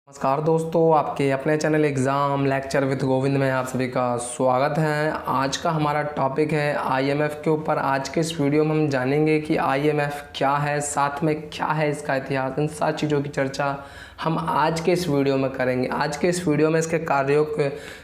नमस्कार दोस्तों, आपके अपने channel exam lecture with Govind में आप सभी का स्वागत है। आज का हमारा टॉपिक है आईएमएफ के ऊपर। आज के इस वीडियो में हम जानेंगे कि आईएमएफ क्या है, साथ में क्या है इसका इतिहास। इन सारी चीज़ों की चर्चा हम आज के इस वीडियो में करेंगे। आज के इस वीडियो में इसके कार्यों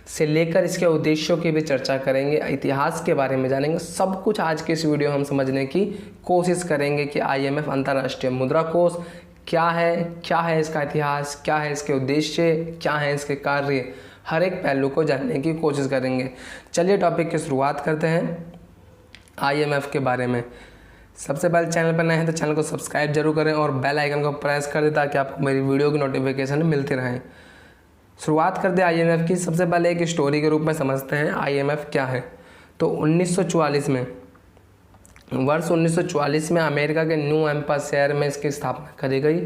से लेकर इसके उद्देश्यों की भी चर्चा करेंगे, इतिहास के बारे में जानेंगे। सब कुछ आज के इस वीडियो में हम समझने की कोशिश करेंगे कि आईएमएफ अंतर्राष्ट्रीय मुद्रा कोष क्या है इसका इतिहास, क्या है इसके उद्देश्य, क्या है इसके कार्य, हर एक पहलू को जानने की कोशिश करेंगे। चलिए टॉपिक की शुरुआत करते हैं आईएमएफ के बारे में। सबसे पहले चैनल पर नए हैं तो चैनल को सब्सक्राइब जरूर करें और बेल आइकन को प्रेस कर दें ताकि आपको मेरी वीडियो की नोटिफिकेशन मिलती रहें। शुरुआत करते हैं आईएमएफ की। सबसे पहले एक स्टोरी के रूप में समझते हैं आईएमएफ क्या है। तो 1944 में, वर्ष 1944 में अमेरिका के न्यू हैम्पशायर शहर में इसकी स्थापना करी गई।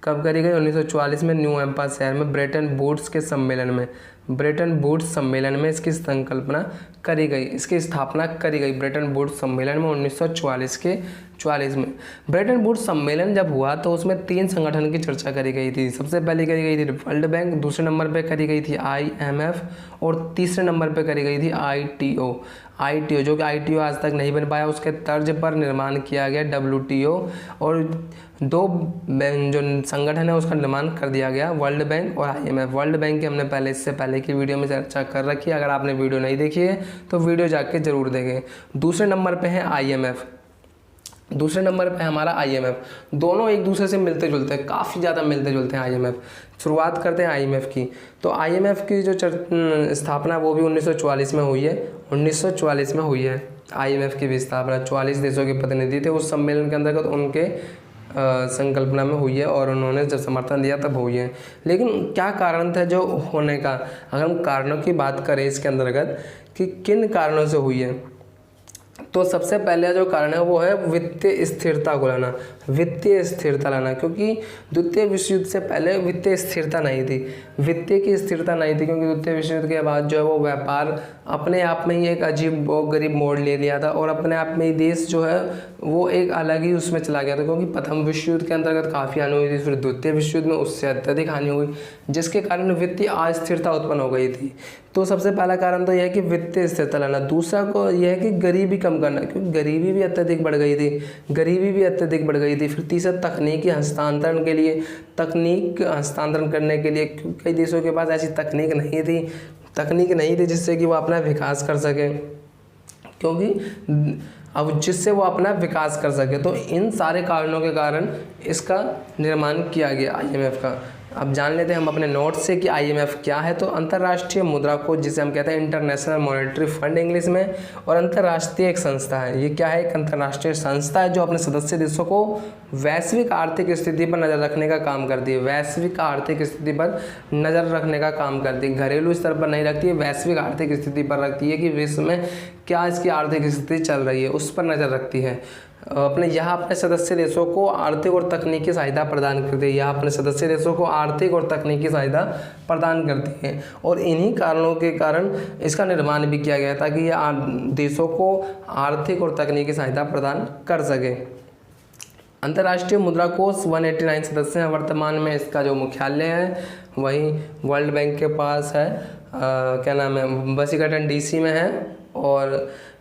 कब करी गई? 1944 में न्यू हैम्पशायर शहर में ब्रेटन वुड्स के सम्मेलन में, ब्रेटन वुड्स सम्मेलन में इसकी संकल्पना करी गई, इसकी स्थापना करी गई ब्रेटन वुड्स सम्मेलन में 1944 में। ब्रेटन वुड्स सम्मेलन जब हुआ तो उसमें 3 संगठन की चर्चा करी गई थी। सबसे पहले करी गई थी वर्ल्ड बैंक, दूसरे नंबर पे करी गई थी आईएमएफ और तीसरे नंबर पे करी गई थी आईटीओ। जो कि आईटीओ आज तक नहीं बन पाया, उसके तर्ज पर निर्माण किया गया डब्ल्यूटीओ, और 2 जो संगठन है उसका निर्माण कर दिया गया, वर्ल्ड बैंक और आईएमएफ। वर्ल्ड बैंक की हमने इससे पहले की वीडियो में चर्चा कर रखी है। अगर आपने वीडियो नहीं देखी है तो वीडियो जाके जरूर देखें। दूसरे नंबर पे है आईएमएफ, दूसरे नंबर पे हमारा आईएमएफ। दोनों एक दूसरे से मिलते जुलते हैं, काफ़ी ज़्यादा मिलते जुलते हैं आईएमएफ। शुरुआत करते हैं आईएमएफ की। तो आईएमएफ की जो स्थापना वो भी 1944 में हुई है। 1944 में हुई है आईएमएफ की भी स्थापना। 44 देशों के प्रतिनिधि थे उस सम्मेलन के अंतर्गत, उनके संकल्पना में हुई है और उन्होंने जब समर्थन दिया तब हुई है। लेकिन क्या कारण था जो होने का? अगर हम कारणों की बात करें इसके अंतर्गत कि किन कारणों से हुई है, तो सबसे पहले जो कारण है वो है वित्तीय स्थिरता को लाना, वित्तीय स्थिरता लाना। क्योंकि द्वितीय विश्व युद्ध से पहले वित्तीय स्थिरता नहीं थी, वित्तीय की स्थिरता नहीं थी, क्योंकि द्वितीय विश्व युद्ध के बाद जो है वो व्यापार अपने आप में ही एक अजीब और गरीब मोड़ ले लिया था और अपने आप में ही देश जो है वो एक अलग ही उसमें चला गया था। क्योंकि प्रथम विश्व युद्ध के अंतर्गत काफ़ी हानि हुई थी, फिर द्वितीय विश्व युद्ध में उससे अत्यधिक हानि हुई, जिसके कारण वित्तीय अस्थिरता उत्पन्न हो गई थी। तो सबसे पहला कारण तो यह है कि वित्तीय स्थिरता लाना। दूसरा को यह है कि गरीबी कम करना, क्योंकि गरीबी भी अत्यधिक बढ़ गई थी, फिर तीसरा तकनीकी हस्तांतरण के लिए, तकनीक हस्तांतरण करने के लिए कई देशों के पास ऐसी तकनीक नहीं थी जिससे कि वो अपना विकास कर सके, क्योंकि अब जिससे वो अपना विकास कर सके। तो इन सारे कारणों के कारण इसका निर्माण किया गया आईएमएफ का। अब जान लेते हैं हम अपने नोट से कि आईएमएफ क्या है। तो अंतर्राष्ट्रीय मुद्रा कोष, जिसे हम कहते हैं इंटरनेशनल मॉनेटरी फंड इंग्लिश में, और अंतर्राष्ट्रीय एक संस्था है। ये क्या है? एक अंतर्राष्ट्रीय संस्था है जो अपने सदस्य देशों को वैश्विक आर्थिक स्थिति पर नज़र रखने का काम करती है, वैश्विक आर्थिक स्थिति पर नज़र रखने का काम करती है। घरेलू स्तर पर नहीं रखती है, वैश्विक आर्थिक स्थिति पर रखती है कि विश्व में क्या इसकी आर्थिक स्थिति चल रही है, उस पर नज़र रखती है। अपने सदस्य देशों को आर्थिक और तकनीकी सहायता प्रदान करती है, यहाँ अपने सदस्य देशों को आर्थिक और तकनीकी सहायता प्रदान करती है। और इन्हीं कारणों के कारण इसका निर्माण भी किया गया ताकि यह देशों को आर्थिक और तकनीकी सहायता प्रदान कर सके। अंतर्राष्ट्रीय मुद्रा कोष 189 सदस्य हैं। वर्तमान में इसका जो मुख्यालय है वही वर्ल्ड बैंक के पास है, क्या नाम है, वाशिंगटन डीसी में है। और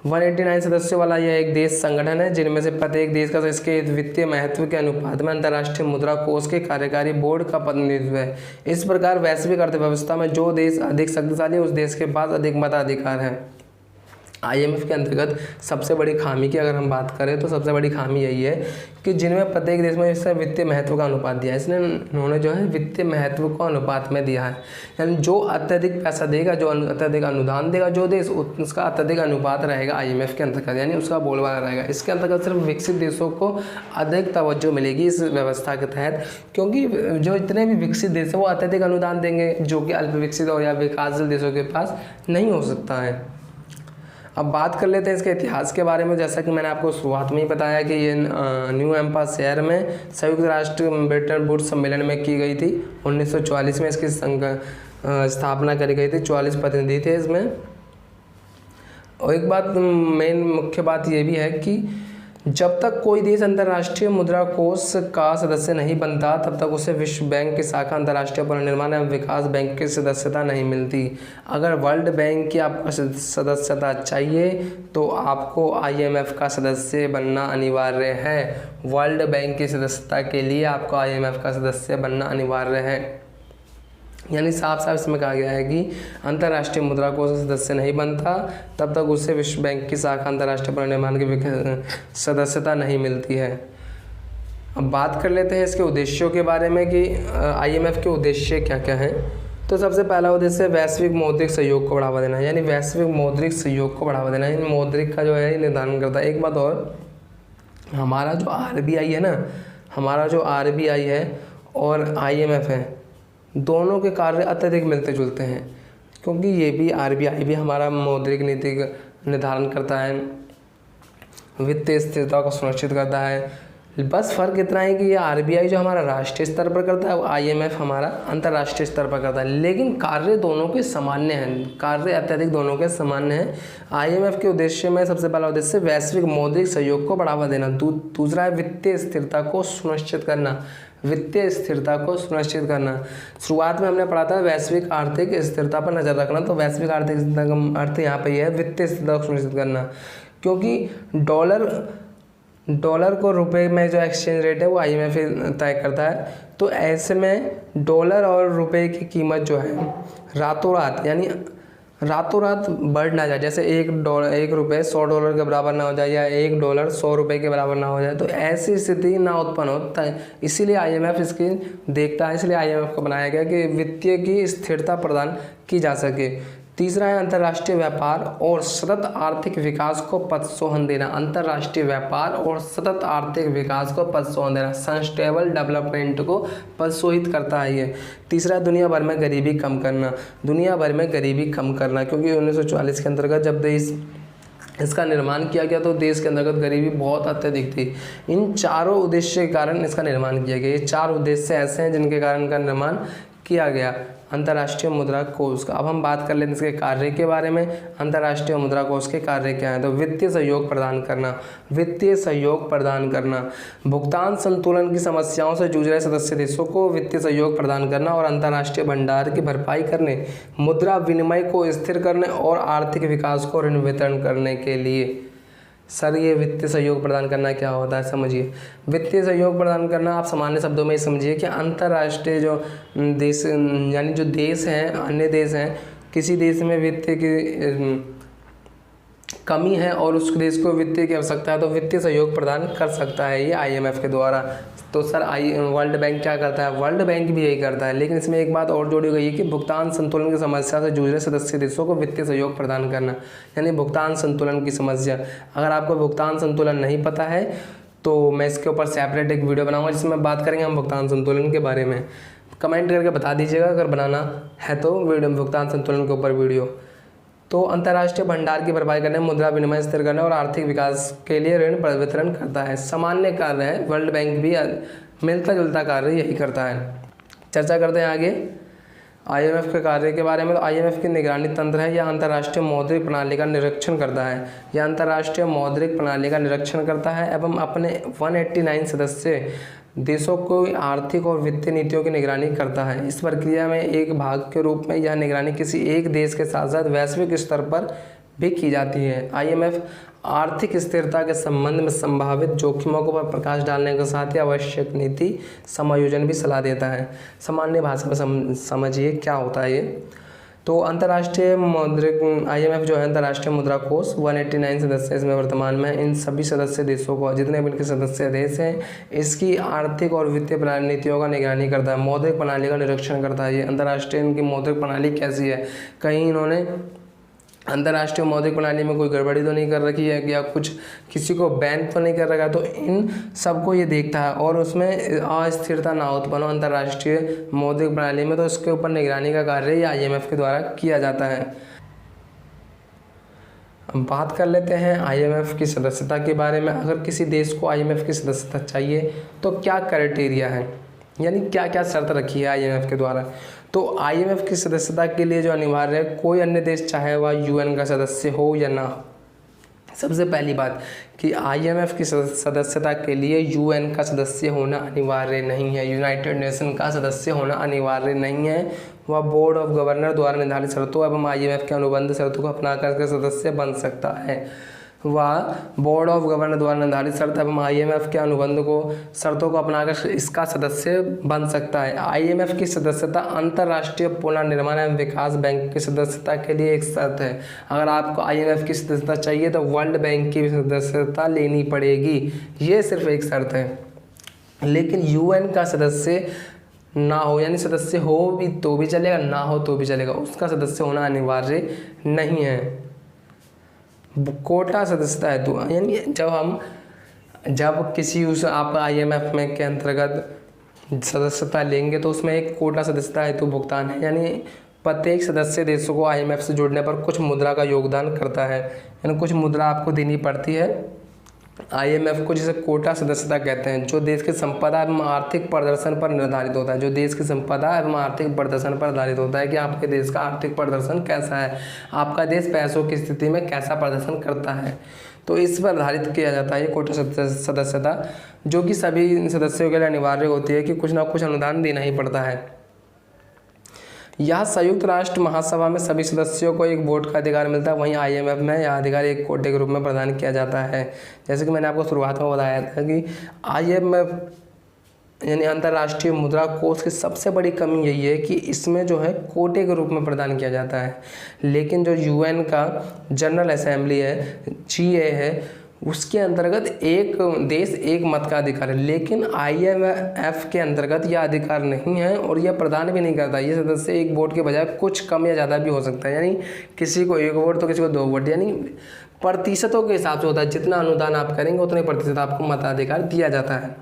189 सदस्यों वाला यह एक देश संगठन है जिनमें से प्रत्येक देश का इसके वित्तीय महत्व के अनुपात में अंतर्राष्ट्रीय मुद्रा कोष के कार्यकारी बोर्ड का प्रतिनिधित्व है। इस प्रकार वैश्विक अर्थव्यवस्था में जो देश अधिक शक्तिशाली है उस देश के पास अधिक मताधिकार है। आईएमएफ के अंतर्गत सबसे बड़ी खामी की अगर हम बात करें तो सबसे बड़ी खामी यही है कि जिनमें प्रत्येक देश में इसका वित्तीय महत्व का अनुपात दिया है, इसने उन्होंने जो है वित्तीय महत्व को अनुपात में दिया है। यानी जो अत्यधिक पैसा देगा, जो अत्यधिक अनुदान देगा जो देश, उसका अत्यधिक अनुपात रहेगा आईएमएफ के अंतर्गत, यानी उसका बोलबाला रहेगा। इसके अंतर्गत सिर्फ विकसित देशों को अधिक तवज्जो मिलेगी इस व्यवस्था के तहत, क्योंकि जो इतने भी विकसित देश हैं वो अत्यधिक अनुदान देंगे जो कि अल्प विकसित और या विकासशील देशों के पास नहीं हो सकता है। अब बात कर लेते हैं इसके इतिहास के बारे में। जैसा कि मैंने आपको शुरुआत में ही बताया कि ये न्यू हैम्पशायर शहर में संयुक्त राष्ट्र ब्रेटन वुड्स सम्मेलन में की गई थी। 1944 में इसकी स्थापना करी गई थी। 44 प्रतिनिधि थे इसमें। और एक बात, मेन मुख्य बात ये भी है कि जब तक कोई देश अंतर्राष्ट्रीय मुद्रा कोष का सदस्य नहीं बनता तब तक उसे विश्व बैंक की शाखा, अंतर्राष्ट्रीय पुनर्निर्माण एवं विकास बैंक की सदस्यता नहीं मिलती। अगर वर्ल्ड बैंक की आपको सदस्यता चाहिए तो आपको IMF का सदस्य बनना अनिवार्य है। वर्ल्ड बैंक की सदस्यता के लिए आपको IMF का सदस्य बनना अनिवार्य है। यानी साफ साफ इसमें कहा गया है कि अंतर्राष्ट्रीय मुद्रा कोष सदस्य नहीं बनता तब तक उसे विश्व बैंक की शाखा, अंतर्राष्ट्रीय पुनर्निर्माण की सदस्यता नहीं मिलती है। अब बात कर लेते हैं इसके उद्देश्यों के बारे में कि IMF के उद्देश्य क्या क्या हैं। तो सबसे पहला उद्देश्य वैश्विक मौद्रिक सहयोग को बढ़ावा देना, यानी वैश्विक मौद्रिक सहयोग को बढ़ावा देना। इन मौद्रिक का जो है निर्धारण करता है। एक बात और, हमारा जो RBI है ना, हमारा जो RBI है और IMF है, दोनों के कार्य अत्यधिक मिलते जुलते हैं, क्योंकि ये भी RBI भी हमारा मौद्रिक नीति का निर्धारण करता है, वित्तीय स्थिरता को सुनिश्चित करता है। बस फ़र्क इतना है कि ये RBI जो हमारा राष्ट्रीय स्तर पर करता है, वो IMF हमारा अंतर्राष्ट्रीय स्तर पर करता है, लेकिन कार्य दोनों के सामान्य हैं, कार्य अत्यधिक दोनों के सामान्य हैं। IMF के उद्देश्य में सबसे पहला उद्देश्य वैश्विक मौद्रिक सहयोग को बढ़ावा देना, दूसरा है वित्तीय स्थिरता को सुनिश्चित करना, वित्तीय स्थिरता को सुनिश्चित करना। शुरुआत में हमने पढ़ा था वैश्विक आर्थिक स्थिरता पर नज़र रखना, तो वैश्विक आर्थिक स्थिरता का अर्थ यहाँ पे है वित्तीय स्थिरता को सुनिश्चित करना, क्योंकि डॉलर को रुपए में जो एक्सचेंज रेट है वो IMF तय करता है। तो ऐसे में डॉलर और रुपए की कीमत जो है रातों रात, यानी रातों रात बढ़ ना जाए, जैसे एक रुपये $100 के बराबर ना हो जाए या $1 $100 के बराबर ना हो जाए, तो ऐसी स्थिति ना उत्पन्न होता है। इसीलिए IMF इसकी देखता है, इसलिए IMF को बनाया गया कि वित्तीय की स्थिरता प्रदान की जा सके। तीसरा है अंतर्राष्ट्रीय व्यापार और सतत आर्थिक विकास को प्रोत्साहन देना, अंतर्राष्ट्रीय व्यापार और सतत आर्थिक विकास को प्रोत्साहन देना, सस्टेनेबल डेवलपमेंट को प्रोत्साहित करता है ये। तीसरा दुनिया भर में गरीबी कम करना, दुनिया भर में गरीबी कम करना, क्योंकि 1944 के अंतर्गत जब देश इसका निर्माण किया गया तो देश के अंतर्गत गरीबी बहुत अत्यधिक थी। इन चारों उद्देश्य के कारण इसका निर्माण किया गया। ये चार उद्देश्य ऐसे हैं जिनके कारण का निर्माण किया गया अंतर्राष्ट्रीय मुद्रा कोष का। अब हम बात कर लेते हैं इसके कार्य के बारे में। अंतर्राष्ट्रीय मुद्रा कोष के कार्य क्या है? तो वित्तीय सहयोग प्रदान करना, वित्तीय सहयोग प्रदान करना, भुगतान संतुलन की समस्याओं से जूझ रहे सदस्य देशों को वित्तीय सहयोग प्रदान करना और अंतर्राष्ट्रीय भंडार की भरपाई करने, मुद्रा विनिमय को स्थिर करने और आर्थिक विकास को ऋण वितरण करने के लिए। सर ये वित्तीय सहयोग प्रदान करना क्या होता है, समझिए। वित्तीय सहयोग प्रदान करना आप सामान्य शब्दों में समझिए कि अंतर्राष्ट्रीय जो देश यानी जो देश हैं, अन्य देश हैं, किसी देश में वित्तीय की कमी है और उस देश को वित्तीय की आवश्यकता है तो वित्तीय सहयोग प्रदान कर सकता है ये IMF के द्वारा। तो सर वर्ल्ड बैंक क्या करता है? वर्ल्ड बैंक भी यही करता है, लेकिन इसमें एक बात और जोड़ी गई है कि भुगतान संतुलन की समस्या से जूझ रहे सदस्य देशों को वित्तीय सहयोग प्रदान करना, यानी भुगतान संतुलन की समस्या। अगर आपको भुगतान संतुलन नहीं पता है तो मैं इसके ऊपर सेपरेट एक वीडियो बनाऊंगा जिसमें बात करेंगे हम भुगतान संतुलन के बारे में। कमेंट करके बता दीजिएगा अगर बनाना है तो वीडियो भुगतान संतुलन के ऊपर वीडियो। तो अंतर्राष्ट्रीय भंडार की भरपाई करने, मुद्रा विनिमय स्थिर करने और आर्थिक विकास के लिए ऋण वितरण करता है। सामान्य कार्य है, वर्ल्ड बैंक भी मिलता जुलता कार्य यही करता है। चर्चा करते हैं आगे IMF के कार्य के बारे में। तो IMF की निगरानी तंत्र है, यह अंतर्राष्ट्रीय मौद्रिक प्रणाली का निरीक्षण करता है, यह अंतर्राष्ट्रीय मौद्रिक प्रणाली का निरीक्षण करता है एवं अपने 189 सदस्य देशों को आर्थिक और वित्तीय नीतियों की निगरानी करता है। इस प्रक्रिया में एक भाग के रूप में यह निगरानी किसी एक देश के साथ साथ वैश्विक स्तर पर भी की जाती है। IMF आर्थिक स्थिरता के संबंध में संभावित जोखिमों को पर प्रकाश डालने के साथ ही आवश्यक नीति समायोजन भी सलाह देता है। सामान्य भाषा में समझिए क्या होता है ये। तो अंतर्राष्ट्रीय मौद्रिक IMF जो है अंतर्राष्ट्रीय मुद्रा कोष 189 सदस्य इसमें वर्तमान में, इन सभी सदस्य देशों को, जितने भी इनके सदस्य देश हैं, इसकी आर्थिक और वित्तीय नीतियों का निगरानी करता है, मौद्रिक प्रणाली का निरीक्षण करता है। ये अंतर्राष्ट्रीय इनकी मौद्रिक प्रणाली कैसी है, कहीं इन्होंने अंतर्राष्ट्रीय मौद्रिक प्रणाली में कोई गड़बड़ी तो नहीं कर रखी है या कुछ किसी को बैन तो नहीं कर रखा है, तो इन सबको ये देखता है और उसमें अस्थिरता ना उत्पन्न हो अंतर्राष्ट्रीय मौद्रिक प्रणाली में, तो इसके ऊपर निगरानी का कार्य ये IMF के द्वारा किया जाता है। अब बात कर लेते हैं IMF की सदस्यता के बारे में। अगर किसी देश को IMF की सदस्यता चाहिए तो क्या क्राइटेरिया है, यानी क्या क्या शर्त रखी है IMF के द्वारा। तो IMF की सदस्यता के लिए जो अनिवार्य है, कोई अन्य देश चाहे वह UN का सदस्य हो या ना हो, सबसे पहली बात कि आईएमएफ की सदस्यता के लिए यूएन का सदस्य होना अनिवार्य नहीं है, यूनाइटेड नेशन का सदस्य होना अनिवार्य नहीं है। वह बोर्ड ऑफ गवर्नर द्वारा निर्धारित शर्तों एवं आईएमएफ के अनुबंध शर्तों को अपनाकर के सदस्य बन सकता है। वह बोर्ड ऑफ गवर्नर द्वारा निर्धारित शर्त एवं आईएमएफ के अनुबंध को शर्तों को अपनाकर इसका सदस्य बन सकता है। आईएमएफ की सदस्यता अंतर्राष्ट्रीय पुनर्निर्माण एवं विकास बैंक की सदस्यता के लिए एक शर्त है। अगर आपको आईएमएफ की सदस्यता चाहिए तो वर्ल्ड बैंक की सदस्यता लेनी पड़ेगी, ये सिर्फ एक शर्त है। लेकिन यूएन का सदस्य ना हो, यानी सदस्य हो भी तो भी चलेगा, ना हो तो भी चलेगा, उसका सदस्य होना अनिवार्य नहीं है। कोटा सदस्यता है तो यानी जब किसी उस आप आईएमएफ में के अंतर्गत सदस्यता लेंगे तो उसमें एक कोटा सदस्यता हेतु भुगतान है, यानी प्रत्येक सदस्य देशों को आईएमएफ से जुड़ने पर कुछ मुद्रा का योगदान करता है, यानी कुछ मुद्रा आपको देनी पड़ती है आईएमएफ को, जिसे कोटा सदस्यता कहते हैं, जो देश की संपदा एवं आर्थिक प्रदर्शन पर निर्धारित होता है। जो देश की संपदा एवं आर्थिक प्रदर्शन पर निर्धारित होता है कि आपके देश का आर्थिक प्रदर्शन कैसा है, आपका देश पैसों की स्थिति में कैसा प्रदर्शन करता है, तो इस पर निर्धारित किया जाता है ये कोटा सदस्यता, जो कि सभी सदस्यों के लिए अनिवार्य होती है कि कुछ ना कुछ अनुदान देना ही पड़ता है। यह संयुक्त राष्ट्र महासभा में सभी सदस्यों को एक वोट का अधिकार मिलता है, वहीं आईएमएफ में यह अधिकार एक कोटे के रूप में प्रदान किया जाता है। जैसे कि मैंने आपको शुरुआत में बताया था कि आईएमएफ यानी अंतर्राष्ट्रीय मुद्रा कोष की सबसे बड़ी कमी यही है कि इसमें जो है कोटे के रूप में प्रदान किया जाता है। लेकिन जो यूएन का जनरल असेंबली है, जीए है, उसके अंतर्गत एक देश एक मत का अधिकार है। लेकिन आईएमएफ के अंतर्गत यह अधिकार नहीं है और यह प्रदान भी नहीं करता। ये सदस्य एक वोट के बजाय कुछ कम या ज़्यादा भी हो सकता है, यानी किसी को एक वोट तो किसी को 2 वोट, यानी प्रतिशतों के हिसाब से होता है। जितना अनुदान आप करेंगे उतने प्रतिशत आपको मताधिकार दिया जाता है,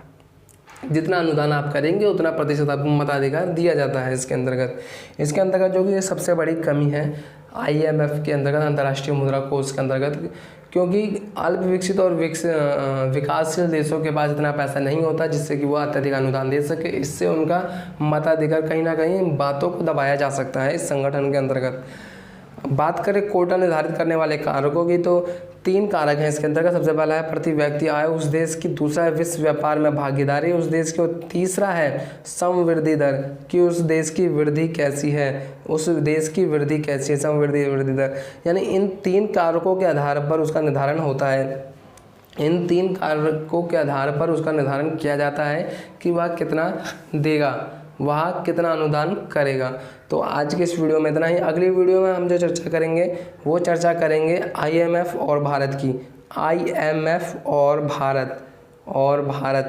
जितना अनुदान आप करेंगे उतना प्रतिशत आपको मताधिकार दिया जाता है इसके अंतर्गत जो कि ये सबसे बड़ी कमी है आईएमएफ के अंतर्गत, अंतर्राष्ट्रीय मुद्रा कोष के अंतर्गत, क्योंकि अल्प विकसित और विकासशील देशों के पास इतना पैसा नहीं होता जिससे कि वो अत्यधिक अनुदान दे सके। इससे उनका मताधिकार कहीं ना कहीं बातों को दबाया जा सकता है इस संगठन के अंतर्गत। बात करें कोटा निर्धारित करने वाले कारकों की तो 3 कारक हैं इसके अंतर्गत। सबसे पहला है प्रति व्यक्ति आय उस देश की, दूसरा है विश्व व्यापार में भागीदारी उस देश की, और तीसरा है समवृद्धि दर कि उस देश की वृद्धि कैसी है, समवृद्धि दर, यानी इन 3 कारकों के आधार पर उसका निर्धारण होता है। इन 3 कारकों के आधार पर उसका निर्धारण किया जाता है कि वह कितना देगा, वह कितना अनुदान करेगा। तो आज के इस वीडियो में इतना ही। अगली वीडियो में हम जो चर्चा करेंगे वो चर्चा करेंगे आईएमएफ और भारत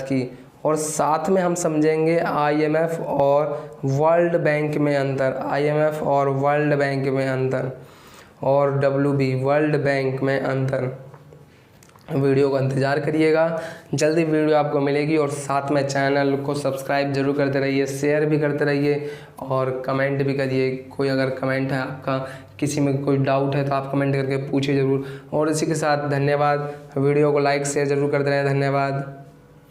की, और साथ में हम समझेंगे आईएमएफ और वर्ल्ड बैंक में अंतर, और WB वर्ल्ड बैंक में अंतर। वीडियो का इंतज़ार करिएगा, जल्दी वीडियो आपको मिलेगी। और साथ में चैनल को सब्सक्राइब जरूर करते रहिए, शेयर भी करते रहिए और कमेंट भी करिए। कोई अगर कमेंट है आपका, किसी में कोई डाउट है तो आप कमेंट करके पूछिए ज़रूर। और इसी के साथ धन्यवाद। वीडियो को लाइक शेयर जरूर करते रहें। धन्यवाद।